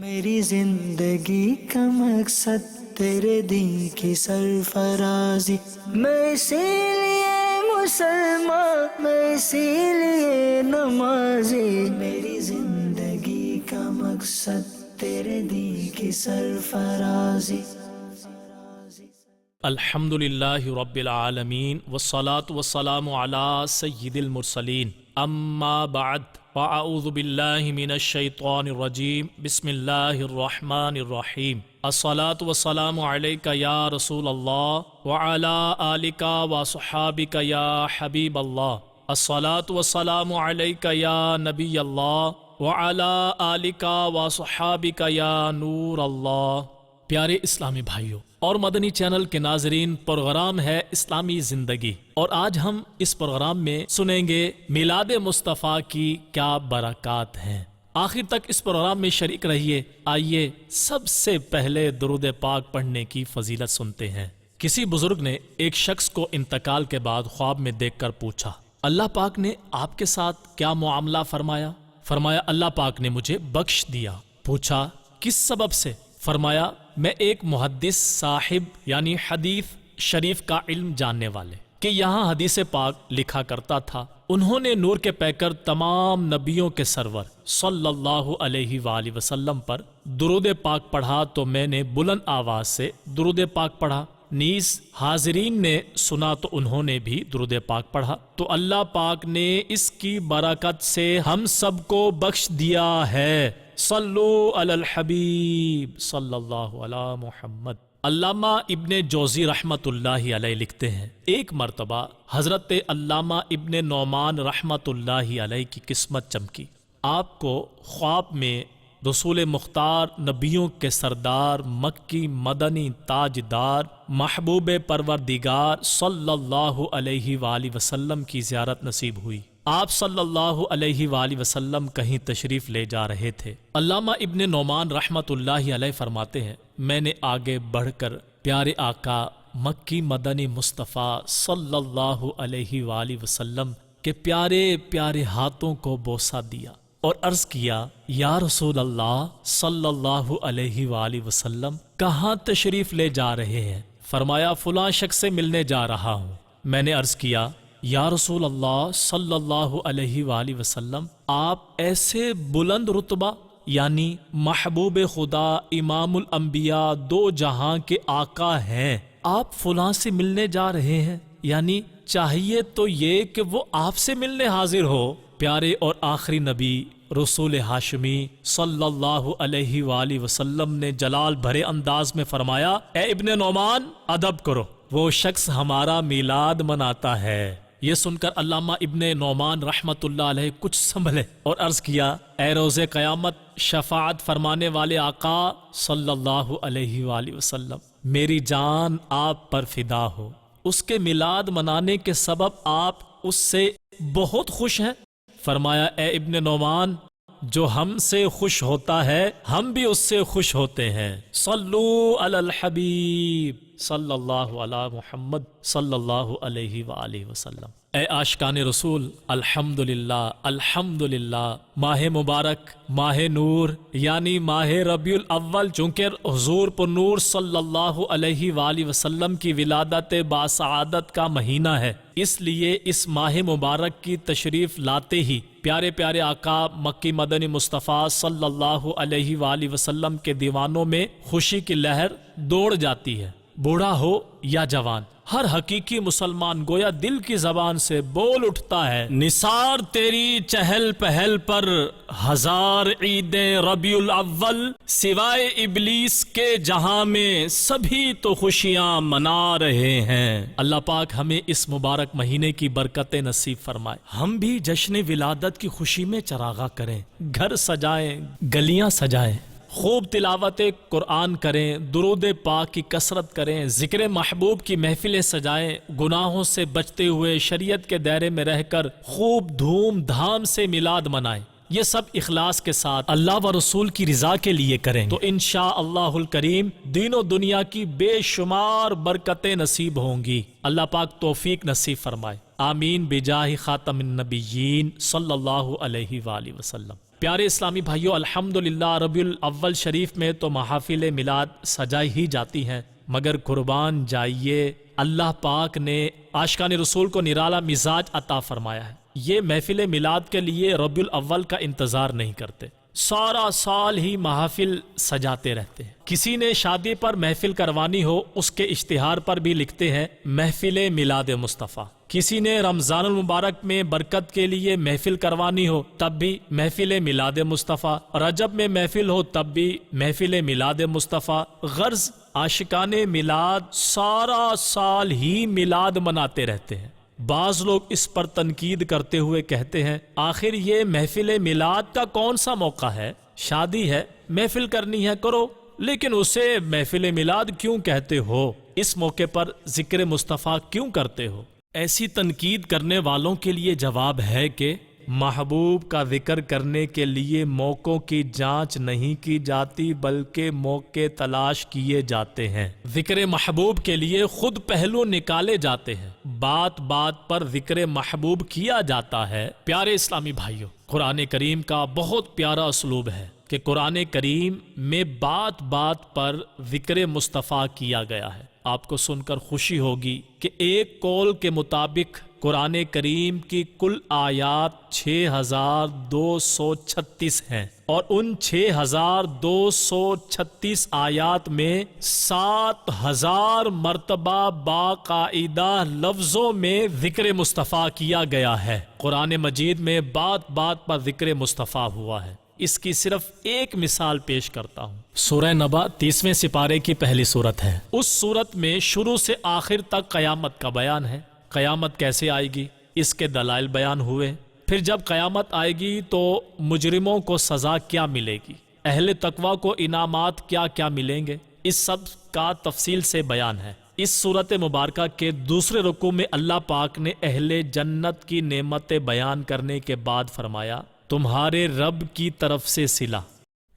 میری زندگی کا مقصد تیرے دین کی سرفرازی، میں اسی لیے مسلمان، میں اسی لیے نمازی، میری زندگی کا مقصد تیرے دین کی سرفرازی۔ الحمدللہ رب العالمین والصلاة والسلام علی سید المرسلین، اما بعد فاعوذ باللہ من الشیطان الرجیم، بسم اللہ الرحمن الرحیم۔ الصلاة والسلام علیک یا رسول اللہ وعلی آلک وصحابک یا حبیب اللہ، الصلاة والسلام علیک یا نبی اللہ وعلی آلک وصحابک یا نور اللہ۔ پیارے اسلامی بھائیوں اور مدنی چینل کے ناظرین، پروگرام ہے اسلامی زندگی، اور آج ہم اس پروگرام میں سنیں گے میلاد مصطفیٰ کی کیا برکات ہیں۔ آخر تک اس پروگرام میں شریک رہیے۔ آئیے سب سے پہلے درود پاک پڑھنے کی فضیلت سنتے ہیں۔ کسی بزرگ نے ایک شخص کو انتقال کے بعد خواب میں دیکھ کر پوچھا، اللہ پاک نے آپ کے ساتھ کیا معاملہ فرمایا؟ فرمایا، اللہ پاک نے مجھے بخش دیا۔ پوچھا، کس سبب سے؟ فرمایا، میں ایک محدث صاحب یعنی حدیث شریف کا علم جاننے والے کہ یہاں حدیث پاک لکھا کرتا تھا، انہوں نے نور کے پیکر تمام نبیوں کے سرور صلی اللہ علیہ وآلہ وسلم پر درود پاک پڑھا تو میں نے بلند آواز سے درود پاک پڑھا، نیز حاضرین نے سنا تو انہوں نے بھی درود پاک پڑھا، تو اللہ پاک نے اس کی برکت سے ہم سب کو بخش دیا ہے۔ صلو علی الحبیب صلی اللہ علی محمد۔ علامہ ابن جوزی رحمت اللہ علیہ لکھتے ہیں، ایک مرتبہ حضرت علامہ ابن نعمان رحمت اللہ علیہ کی قسمت چمکی۔ آپ کو خواب میں رسول مختار، نبیوں کے سردار، مکی مدنی تاجدار، محبوب پروردگار صلی اللہ علیہ وآلہ وسلم کی زیارت نصیب ہوئی۔ آپ صلی اللہ علیہ وآلہ وسلم کہیں تشریف لے جا رہے تھے۔ علامہ ابن نعمان رحمت اللہ علیہ فرماتے ہیں، میں نے آگے بڑھ کر پیارے آقا مکی مدنی مصطفیٰ صلی اللہ علیہ وآلہ وسلم کے پیارے پیارے ہاتھوں کو بوسہ دیا اور عرض کیا، یا رسول اللہ صلی اللہ علیہ وآلہ وسلم کہاں تشریف لے جا رہے ہیں؟ فرمایا، فلاں شخص سے ملنے جا رہا ہوں۔ میں نے عرض کیا، یا رسول اللہ صلی اللہ علیہ وآلہ وسلم آپ ایسے بلند رتبہ یعنی محبوب خدا، امام الانبیاء، دو جہاں کے آقا ہیں، آپ فلاں سے ملنے جا رہے ہیں؟ یعنی چاہیے تو یہ کہ وہ آپ سے ملنے حاضر ہو۔ پیارے اور آخری نبی رسول ہاشمی صلی اللہ علیہ وآلہ وسلم نے جلال بھرے انداز میں فرمایا، اے ابن نعمان ادب کرو، وہ شخص ہمارا میلاد مناتا ہے۔ یہ سن کر علامہ ابن نعمان رحمت اللہ علیہ کچھ سنبھلے اور عرض کیا، اے روز قیامت شفاعت فرمانے والے آقا صلی اللہ علیہ وآلہ وسلم، میری جان آپ پر فدا ہو، اس کے میلاد منانے کے سبب آپ اس سے بہت خوش ہیں؟ فرمایا، اے ابن نعمان، جو ہم سے خوش ہوتا ہے ہم بھی اس سے خوش ہوتے ہیں۔ صلو علی الحبیب صلی اللہ علی محمد صلی اللہ علیہ وآلہ وسلم۔ اے عاشقان رسول، الحمدللہ الحمدللہ، ماہ مبارک، ماہ نور یعنی ماہ ربیع الاول، چونکہ حضور پر نور صلی اللہ علیہ وآلہ وسلم کی ولادت باسعادت کا مہینہ ہے، اس لیے اس ماہ مبارک کی تشریف لاتے ہی پیارے پیارے آقا مکی مدنی مصطفیٰ صلی اللہ علیہ وآلہ وسلم کے دیوانوں میں خوشی کی لہر دوڑ جاتی ہے۔ بوڑھا ہو یا جوان، ہر حقیقی مسلمان گویا دل کی زبان سے بول اٹھتا ہے، نثار تیری چہل پہل پر ہزار عیدیں ربیع الاول، سوائے ابلیس کے جہاں میں سبھی تو خوشیاں منا رہے ہیں۔ اللہ پاک ہمیں اس مبارک مہینے کی برکتیں نصیب فرمائے، ہم بھی جشن ولادت کی خوشی میں چراغاں کریں، گھر سجائیں، گلیاں سجائیں، خوب تلاوت قرآن کریں، درود پاک کی کثرت کریں، ذکر محبوب کی محفلیں سجائیں، گناہوں سے بچتے ہوئے شریعت کے دائرے میں رہ کر خوب دھوم دھام سے میلاد منائیں۔ یہ سب اخلاص کے ساتھ اللہ و رسول کی رضا کے لیے کریں تو انشاءاللہ الکریم دین و دنیا کی بے شمار برکتیں نصیب ہوں گی۔ اللہ پاک توفیق نصیب فرمائے، آمین بجاہ خاتم النبیین صلی اللہ علیہ وآلہ وسلم۔ پیارے اسلامی بھائیوں، الحمدللہ ربیع الاول شریف میں تو محافل میلاد سجائی ہی جاتی ہیں، مگر قربان جائیے اللہ پاک نے عاشقان رسول کو نرالا مزاج عطا فرمایا ہے۔ یہ محفل میلاد کے لیے ربیع الاول کا انتظار نہیں کرتے، سارا سال ہی محافل سجاتے رہتے ہیں۔ کسی نے شادی پر محفل کروانی ہو، اس کے اشتہار پر بھی لکھتے ہیں محفل میلاد مصطفیٰ۔ کسی نے رمضان المبارک میں برکت کے لیے محفل کروانی ہو، تب بھی محفل میلاد مصطفیٰ۔ رجب میں محفل ہو، تب بھی محفل میلاد مصطفیٰ۔ غرض عاشقان میلاد سارا سال ہی میلاد مناتے رہتے ہیں۔ بعض لوگ اس پر تنقید کرتے ہوئے کہتے ہیں آخر یہ محفل میلاد کا کون سا موقع ہے؟ شادی ہے، محفل کرنی ہے کرو، لیکن اسے محفل میلاد کیوں کہتے ہو؟ اس موقع پر ذکر مصطفیٰ کیوں کرتے ہو؟ ایسی تنقید کرنے والوں کے لیے جواب ہے کہ محبوب کا ذکر کرنے کے لیے موقعوں کی جانچ نہیں کی جاتی، بلکہ موقع تلاش کیے جاتے ہیں۔ ذکر محبوب کے لیے خود پہلو نکالے جاتے ہیں، بات بات پر ذکر محبوب کیا جاتا ہے۔ پیارے اسلامی بھائیوں، قرآن کریم کا بہت پیارا اسلوب ہے کہ قرآن کریم میں بات بات پر ذکر مصطفیٰ کیا گیا ہے۔ آپ کو سن کر خوشی ہوگی کہ ایک قول کے مطابق قرآن کریم کی کل آیات 6236 ہیں، اور ان 6236 آیات میں 7000 مرتبہ باقاعدہ لفظوں میں ذکر مصطفیٰ کیا گیا ہے۔ قرآن مجید میں بات بات پر ذکر مصطفیٰ ہوا ہے۔ اس کی صرف ایک مثال پیش کرتا ہوں۔ سورہ نبا 30ویں سپارے کی پہلی سورت ہے۔ اس سورت میں شروع سے آخر تک قیامت کا بیان ہے۔ قیامت کیسے آئے گی، اس کے دلائل بیان ہوئے۔ پھر جب قیامت آئے گی تو مجرموں کو سزا کیا ملے گی، اہل تقوی کو انعامات کیا کیا ملیں گے، اس سب کا تفصیل سے بیان ہے۔ اس صورت مبارکہ کے دوسرے رکوع میں اللہ پاک نے اہل جنت کی نعمتیں بیان کرنے کے بعد فرمایا تمہارے رب کی طرف سے صلہ۔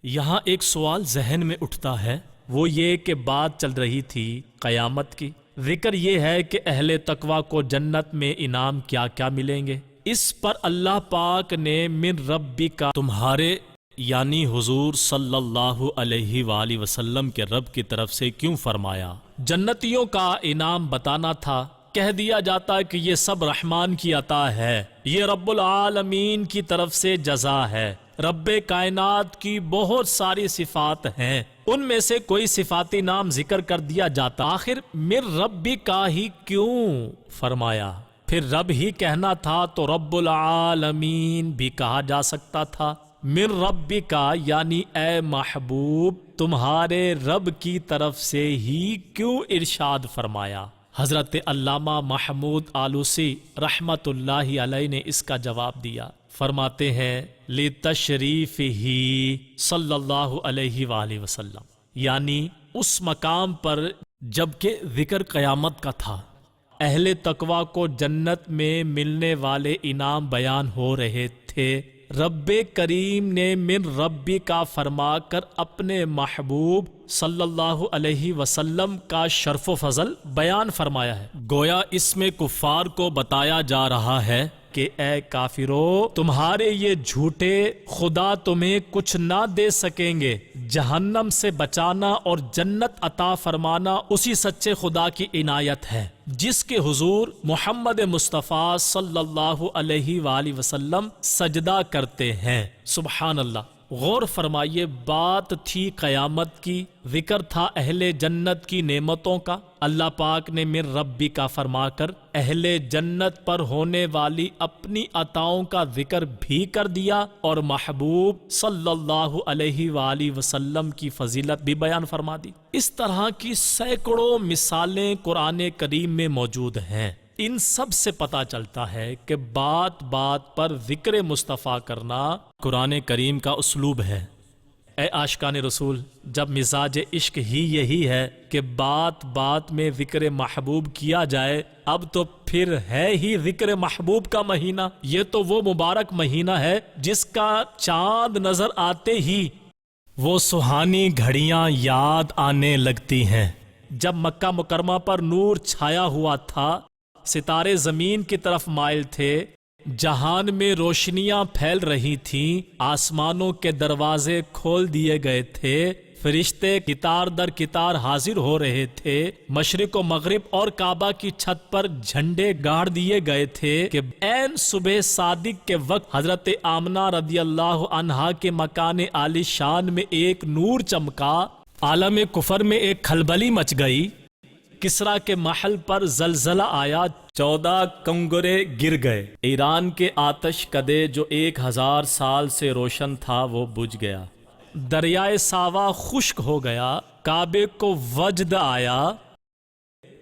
یہاں ایک سوال ذہن میں اٹھتا ہے، وہ یہ کہ بات چل رہی تھی قیامت کی، ذکر یہ ہے کہ اہل تقوی کو جنت میں انعام کیا کیا ملیں گے۔ اس پر اللہ پاک نے من ربک تمہارے یعنی حضور صلی اللہ علیہ وآلہ وسلم کے رب کی طرف سے کیوں فرمایا؟ جنتیوں کا انعام بتانا تھا، کہہ دیا جاتا کہ یہ سب رحمان کی عطا ہے، یہ رب العالمین کی طرف سے جزا ہے۔ رب کائنات کی بہت ساری صفات ہیں، ان میں سے کوئی صفاتی نام ذکر کر دیا جاتا، آخر من ربی کا ہی کیوں فرمایا؟ پھر رب ہی کہنا تھا تو رب العالمین بھی کہا جا سکتا تھا۔ من ربی کا یعنی اے محبوب تمہارے رب کی طرف سے ہی کیوں ارشاد فرمایا؟ حضرت علامہ محمود آلوسی رحمت اللہ علیہ نے اس کا جواب دیا، فرماتے ہیں لتشریف ہی صلی اللہ علیہ وآلہ وسلم، یعنی اس مقام پر جبکہ ذکر قیامت کا تھا، اہل تقوی کو جنت میں ملنے والے انعام بیان ہو رہے تھے، رب کریم نے من ربی کا فرما کر اپنے محبوب صلی اللہ علیہ وسلم کا شرف و فضل بیان فرمایا ہے۔ گویا اس میں کفار کو بتایا جا رہا ہے کہ اے کافرو، تمہارے یہ جھوٹے خدا تمہیں کچھ نہ دے سکیں گے، جہنم سے بچانا اور جنت عطا فرمانا اسی سچے خدا کی عنایت ہے جس کے حضور محمد مصطفیٰ صلی اللہ علیہ وآلہ وسلم سجدہ کرتے ہیں۔ سبحان اللہ، غور فرمائیے، بات تھی قیامت کی، ذکر تھا اہل جنت کی نعمتوں کا، اللہ پاک نے من ربی کا فرما کر اہل جنت پر ہونے والی اپنی عطاؤں کا ذکر بھی کر دیا اور محبوب صلی اللہ علیہ وآلہ وسلم کی فضیلت بھی بیان فرما دی۔ اس طرح کی سینکڑوں مثالیں قرآن کریم میں موجود ہیں۔ ان سب سے پتہ چلتا ہے کہ بات بات پر ذکر مصطفیٰ کرنا قرآن کریم کا اسلوب ہے۔ اے عاشقان رسول، جب مزاج عشق ہی یہی ہے کہ بات بات میں ذکر محبوب کیا جائے، اب تو پھر ہے ہی ذکر محبوب کا مہینہ۔ یہ تو وہ مبارک مہینہ ہے جس کا چاند نظر آتے ہی وہ سہانی گھڑیاں یاد آنے لگتی ہیں، جب مکہ مکرمہ پر نور چھایا ہوا تھا، ستارے زمین کی طرف مائل تھے، جہان میں روشنیاں پھیل رہی تھیں، آسمانوں کے دروازے کھول دیے گئے تھے، فرشتے قطار در قطار حاضر ہو رہے تھے، مشرق و مغرب اور کعبہ کی چھت پر جھنڈے گاڑ دیے گئے تھے کہ عین صبح صادق کے وقت حضرت آمنہ رضی اللہ عنہا کے مکان عالی شان میں ایک نور چمکا، عالم کفر میں ایک کھلبلی مچ گئی، کسرا کے محل پر زلزلہ آیا، 14 کنگرے گر گئے، ایران کے آتش کدے جو 1000 سال سے روشن تھا وہ بجھ گیا، دریائے ساوا خشک ہو گیا، کعبے کو وجد آیا۔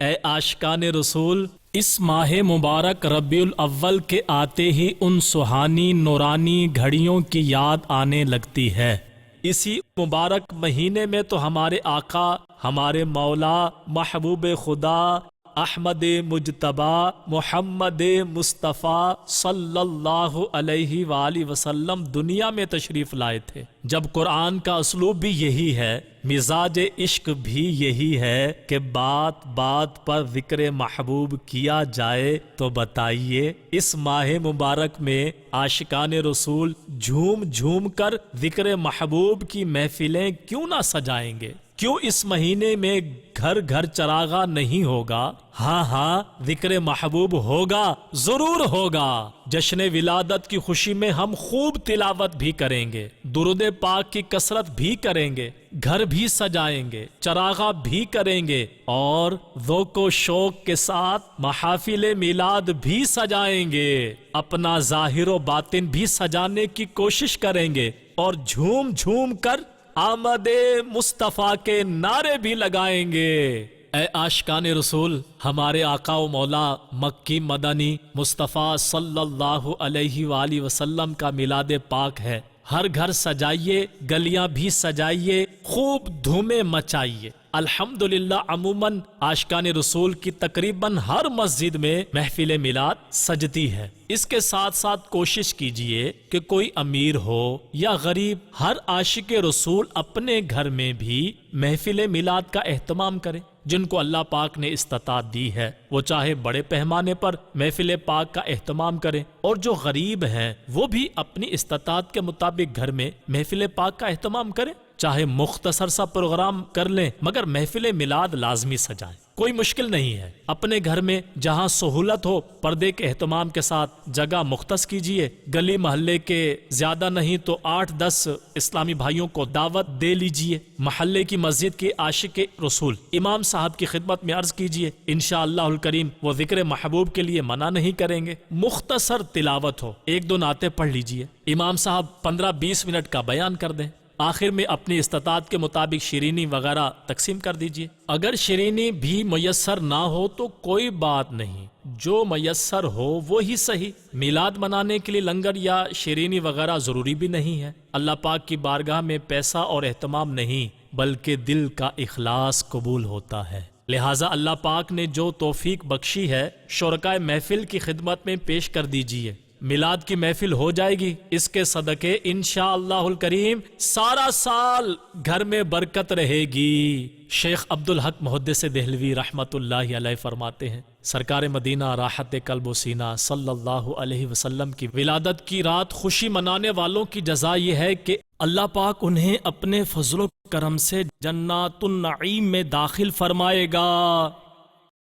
اے عاشقان رسول، اس ماہ مبارک ربیع الاول کے آتے ہی ان سہانی نورانی گھڑیوں کی یاد آنے لگتی ہے۔ اسی مبارک مہینے میں تو ہمارے آقا، ہمارے مولا، محبوب خدا، احمد مجتبی محمد مصطفیٰ صلی اللہ علیہ وآلہ وسلم دنیا میں تشریف لائے تھے۔ جب قرآن کا اسلوب بھی یہی ہے، مزاج عشق بھی یہی ہے کہ بات بات پر ذکر محبوب کیا جائے، تو بتائیے اس ماہ مبارک میں عاشقان رسول جھوم جھوم کر ذکر محبوب کی محفلیں کیوں نہ سجائیں گے؟ کیوں اس مہینے میں گھر گھر چراغا نہیں ہوگا؟ ہاں ہاں، ذکر محبوب ہوگا، ضرور ہوگا۔ جشن ولادت کی خوشی میں ہم خوب تلاوت بھی کریں گے، درود پاک کی کثرت بھی کریں گے، گھر بھی سجائیں گے، چراغا بھی کریں گے، اور ذوق و شوق کے ساتھ محافل میلاد بھی سجائیں گے، اپنا ظاہر و باطن بھی سجانے کی کوشش کریں گے، اور جھوم جھوم کر آمد مصطفیٰ کے نعرے بھی لگائیں گے۔ اے عاشقان رسول، ہمارے آقا و مولا مکی مدنی مصطفیٰ صلی اللہ علیہ وآلہ وسلم کا میلاد پاک ہے، ہر گھر سجائیے، گلیاں بھی سجائیے، خوب دھومیں مچائیے۔ الحمدللہ عموماً عاشقان رسول کی تقریباً ہر مسجد میں محفل میلاد سجتی ہے۔ اس کے ساتھ ساتھ کوشش کیجئے کہ کوئی امیر ہو یا غریب، ہر عاشق رسول اپنے گھر میں بھی محفل میلاد کا اہتمام کرے۔ جن کو اللہ پاک نے استطاعت دی ہے وہ چاہے بڑے پیمانے پر محفل پاک کا اہتمام کریں، اور جو غریب ہیں وہ بھی اپنی استطاعت کے مطابق گھر میں محفل پاک کا اہتمام کریں، چاہے مختصر سا پروگرام کر لیں مگر محفل میلاد لازمی سجائیں۔ کوئی مشکل نہیں ہے، اپنے گھر میں جہاں سہولت ہو پردے کے اہتمام کے ساتھ جگہ مختص کیجئے، گلی محلے کے زیادہ نہیں تو 8-10 اسلامی بھائیوں کو دعوت دے لیجئے، محلے کی مسجد کے عاشق رسول امام صاحب کی خدمت میں عرض کیجئے، انشاءاللہ الکریم وہ ذکر محبوب کے لیے منع نہیں کریں گے۔ مختصر تلاوت ہو، 1-2 نعتیں پڑھ لیجئے، امام صاحب 15-20 منٹ کا بیان کر دیں، آخر میں اپنی استطاعت کے مطابق شیرینی وغیرہ تقسیم کر دیجئے۔ اگر شیرینی بھی میسر نہ ہو تو کوئی بات نہیں، جو میسر ہو وہی صحیح۔ میلاد منانے کے لیے لنگر یا شیرینی وغیرہ ضروری بھی نہیں ہے۔ اللہ پاک کی بارگاہ میں پیسہ اور اہتمام نہیں بلکہ دل کا اخلاص قبول ہوتا ہے، لہٰذا اللہ پاک نے جو توفیق بخشی ہے شرکائے محفل کی خدمت میں پیش کر دیجئے۔ میلاد کی محفل ہو جائے گی، اس کے صدقے انشاءاللہ الکریم سارا سال گھر میں برکت رہے گی۔ شیخ عبدالحق محدث دہلوی رحمت اللہ علیہ فرماتے ہیں، سرکار مدینہ راحت قلب و سینہ صلی اللہ علیہ وسلم کی ولادت کی رات خوشی منانے والوں کی جزا یہ ہے کہ اللہ پاک انہیں اپنے فضل و کرم سے جنات النعیم میں داخل فرمائے گا۔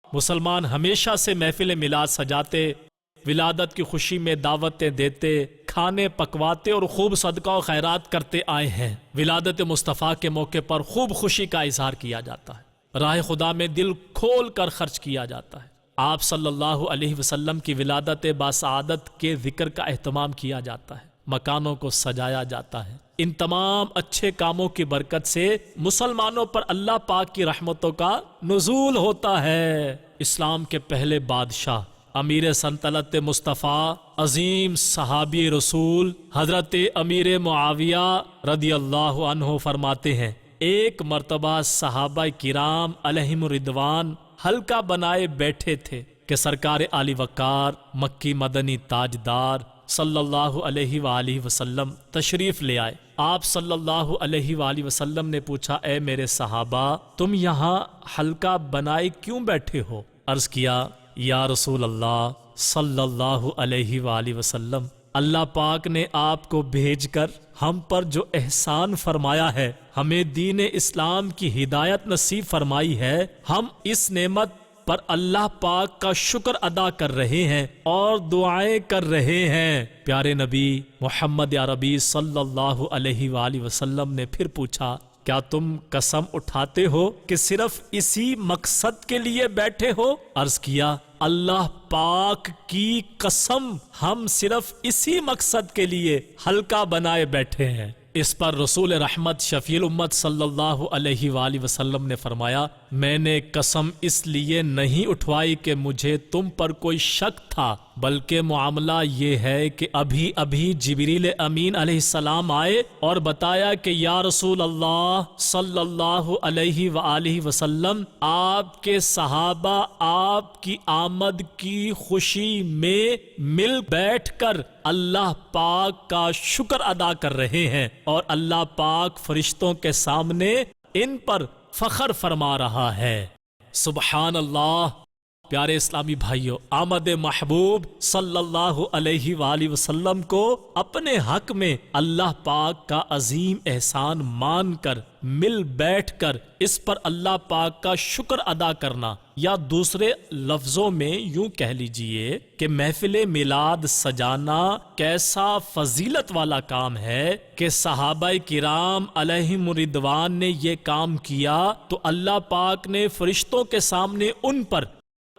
مسلمان ہمیشہ سے محفل میلاد سجاتے، ولادت کی خوشی میں دعوتیں دیتے، کھانے پکواتے اور خوب صدقہ و خیرات کرتے آئے ہیں۔ ولادت مصطفیٰ کے موقع پر خوب خوشی کا اظہار کیا جاتا ہے، راہ خدا میں دل کھول کر خرچ کیا جاتا ہے، آپ صلی اللہ علیہ وسلم کی ولادت باسعادت کے ذکر کا اہتمام کیا جاتا ہے، مکانوں کو سجایا جاتا ہے۔ ان تمام اچھے کاموں کی برکت سے مسلمانوں پر اللہ پاک کی رحمتوں کا نزول ہوتا ہے۔ اسلام کے پہلے بادشاہ امیر سلطنت مصطفیٰ عظیم صحابی رسول حضرت امیر معاویہ رضی اللہ عنہ فرماتے ہیں، ایک مرتبہ صحابہ کرام علیہم رضوان حلقہ بنائے بیٹھے تھے کہ سرکار علی وقار مکی مدنی تاجدار صلی اللہ علیہ وآلہ وسلم تشریف لے آئے۔ آپ صلی اللہ علیہ وآلہ وسلم نے پوچھا، اے میرے صحابہ، تم یہاں حلقہ بنائے کیوں بیٹھے ہو؟ عرض کیا، یا رسول اللہ، صلی اللہ علیہ وآلہ وسلم، اللہ پاک نے آپ کو بھیج کر ہم پر جو احسان فرمایا ہے، ہمیں دین اسلام کی ہدایت نصیب فرمائی ہے، ہم اس نعمت پر اللہ پاک کا شکر ادا کر رہے ہیں اور دعائیں کر رہے ہیں۔ پیارے نبی محمد عربی صلی اللہ علیہ وآلہ وسلم نے پھر پوچھا، کیا تم قسم اٹھاتے ہو کہ صرف اسی مقصد کے لیے بیٹھے ہو؟ عرض کیا، اللہ پاک کی قسم، ہم صرف اسی مقصد کے لیے حلقہ بنائے بیٹھے ہیں۔ اس پر رسول رحمت شفیع الامت صلی اللہ علیہ وآلہ وسلم نے فرمایا، میں نے قسم اس لیے نہیں اٹھوائی کہ مجھے تم پر کوئی شک تھا، بلکہ معاملہ یہ ہے کہ ابھی ابھی جبریل امین علیہ السلام آئے اور بتایا کہ یا رسول اللہ صلی اللہ علیہ وآلہ وسلم، آپ کے صحابہ آپ کی آمد کی خوشی میں مل بیٹھ کر اللہ پاک کا شکر ادا کر رہے ہیں اور اللہ پاک فرشتوں کے سامنے ان پر فخر فرما رہا ہے۔ سبحان اللہ۔ پیارے اسلامی بھائیوں، آمد محبوب صلی اللہ علیہ وآلہ وسلم کو اپنے حق میں اللہ پاک کا عظیم احسان مان کر مل بیٹھ کر اس پر اللہ پاک کا شکر ادا کرنا، یا دوسرے لفظوں میں یوں کہہ لیجئے کہ محفل میلاد سجانا کیسا فضیلت والا کام ہے کہ صحابہ کرام علیہم رضوان نے یہ کام کیا تو اللہ پاک نے فرشتوں کے سامنے ان پر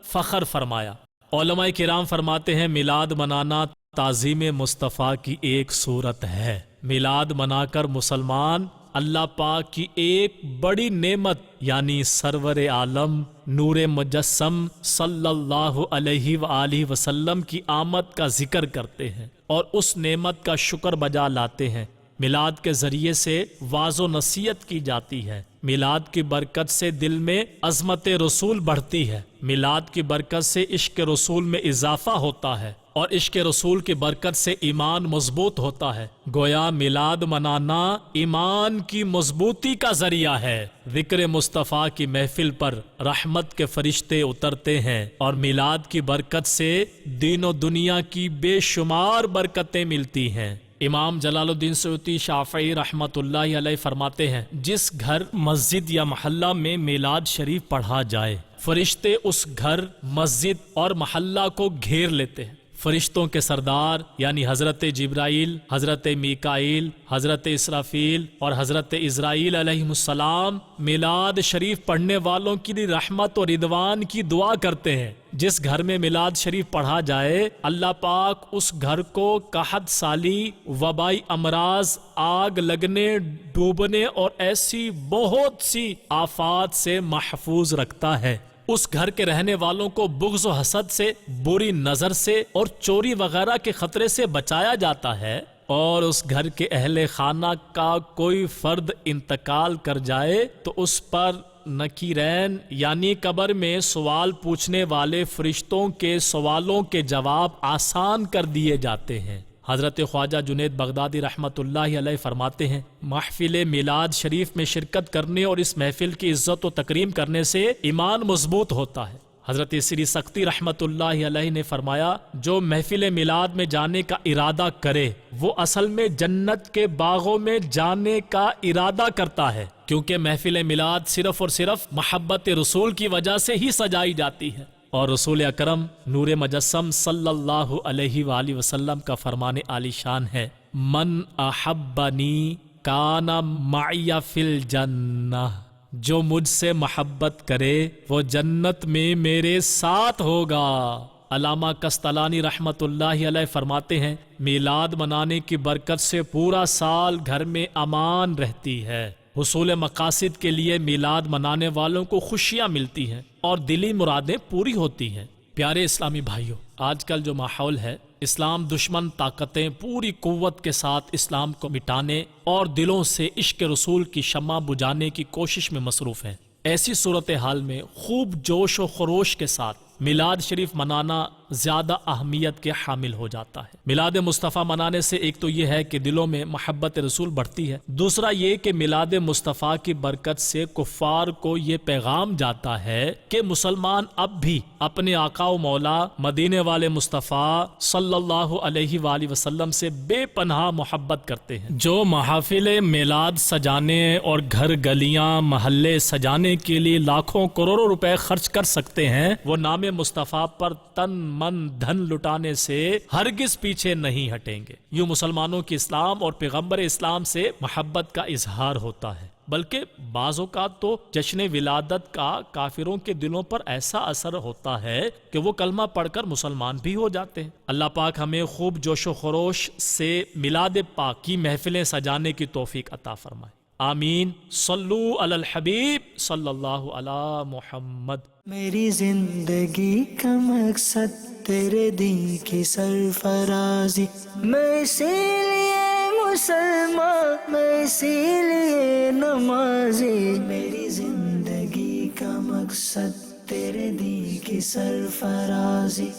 فخر فرمایا۔ علماء کرام فرماتے ہیں میلاد منانا تعظیم مصطفیٰ کی ایک صورت ہے۔ میلاد منا کر مسلمان اللہ پاک کی ایک بڑی نعمت یعنی سرور عالم نور مجسم صلی اللہ علیہ وآلہ وسلم کی آمد کا ذکر کرتے ہیں اور اس نعمت کا شکر بجا لاتے ہیں۔ میلاد کے ذریعے سے واعظ و نصیحت کی جاتی ہے۔ میلاد کی برکت سے دل میں عظمت رسول بڑھتی ہے۔ میلاد کی برکت سے عشق رسول میں اضافہ ہوتا ہے اور عشق رسول کی برکت سے ایمان مضبوط ہوتا ہے۔ گویا میلاد منانا ایمان کی مضبوطی کا ذریعہ ہے۔ ذکر مصطفیٰ کی محفل پر رحمت کے فرشتے اترتے ہیں اور میلاد کی برکت سے دین و دنیا کی بے شمار برکتیں ملتی ہیں۔ امام جلال الدین سیوطی شافعی رحمت اللہ علیہ فرماتے ہیں، جس گھر مسجد یا محلہ میں میلاد شریف پڑھا جائے، فرشتے اس گھر مسجد اور محلہ کو گھیر لیتے ہیں۔ فرشتوں کے سردار یعنی حضرت جبرائیل، حضرت میکائیل، حضرت اسرافیل اور حضرت عزرائیل علیہ السلام میلاد شریف پڑھنے والوں کی رحمت اور رضوان کی دعا کرتے ہیں۔ جس گھر میں میلاد شریف پڑھا جائے اللہ پاک اس گھر کو قحط سالی، وبائی امراض، آگ لگنے، ڈوبنے اور ایسی بہت سی آفات سے محفوظ رکھتا ہے۔ اس گھر کے رہنے والوں کو بغض و حسد سے، بری نظر سے اور چوری وغیرہ کے خطرے سے بچایا جاتا ہے، اور اس گھر کے اہل خانہ کا کوئی فرد انتقال کر جائے تو اس پر نکیرین یعنی قبر میں سوال پوچھنے والے فرشتوں کے سوالوں کے جواب آسان کر دیے جاتے ہیں۔ حضرت خواجہ جنید بغدادی رحمت اللہ علیہ فرماتے ہیں، محفل میلاد شریف میں شرکت کرنے اور اس محفل کی عزت و تکریم کرنے سے ایمان مضبوط ہوتا ہے۔ حضرت سری سختی رحمت اللہ علیہ نے فرمایا، جو محفل میلاد میں جانے کا ارادہ کرے وہ اصل میں جنت کے باغوں میں جانے کا ارادہ کرتا ہے، کیونکہ محفل میلاد صرف اور صرف محبت رسول کی وجہ سے ہی سجائی جاتی ہے۔ اور رسول اکرم نور مجسم صلی اللہ علیہ وآلہ وسلم کا فرمان عالی شان ہے، من احبنی کان معی فی الجنہ، جو مجھ سے محبت کرے وہ جنت میں میرے ساتھ ہوگا۔ علامہ قسطلانی رحمت اللہ علیہ فرماتے ہیں، میلاد منانے کی برکت سے پورا سال گھر میں امان رہتی ہے۔ حصول مقاصد کے لیے میلاد منانے والوں کو خوشیاں ملتی ہیں اور دلی مرادیں پوری ہوتی ہیں۔ پیارے اسلامی بھائیوں، آج کل جو ماحول ہے، اسلام دشمن طاقتیں پوری قوت کے ساتھ اسلام کو مٹانے اور دلوں سے عشق رسول کی شمع بجھانے کی کوشش میں مصروف ہیں۔ ایسی صورتحال میں خوب جوش و خروش کے ساتھ میلاد شریف منانا زیادہ اہمیت کے حامل ہو جاتا ہے۔ میلاد مصطفیٰ منانے سے ایک تو یہ ہے کہ دلوں میں محبت رسول بڑھتی ہے، دوسرا یہ کہ میلاد مصطفیٰ کی برکت سے کفار کو یہ پیغام جاتا ہے کہ مسلمان اب بھی اپنے آقا و مولا مدینے والے مصطفیٰ صلی اللہ علیہ وآلہ وسلم سے بے پناہ محبت کرتے ہیں۔ جو محافل میلاد سجانے اور گھر گلیاں محلے سجانے کے لیے لاکھوں کروڑوں روپے خرچ کر سکتے ہیں، وہ نام مصطفیٰ پر تن من دھن لٹانے سے ہرگز پیچھے نہیں ہٹیں گے۔ یوں مسلمانوں کی اسلام اور پیغمبر اسلام سے محبت کا اظہار ہوتا ہے، بلکہ بعض اوقات تو جشن ولادت کا کافروں کے دلوں پر ایسا اثر ہوتا ہے کہ وہ کلمہ پڑھ کر مسلمان بھی ہو جاتے ہیں۔ اللہ پاک ہمیں خوب جوش و خروش سے میلاد پاک کی محفلیں سجانے کی توفیق عطا فرمائے، آمین۔ صلو علی الحبیب صلی اللہ علی محمد۔ میری زندگی کا مقصد تیرے دین کی سرفرازی، میں اسی لیے مسلمان، میں اسی لیے نمازی۔ میری زندگی کا مقصد تیرے دین کی سرفرازی۔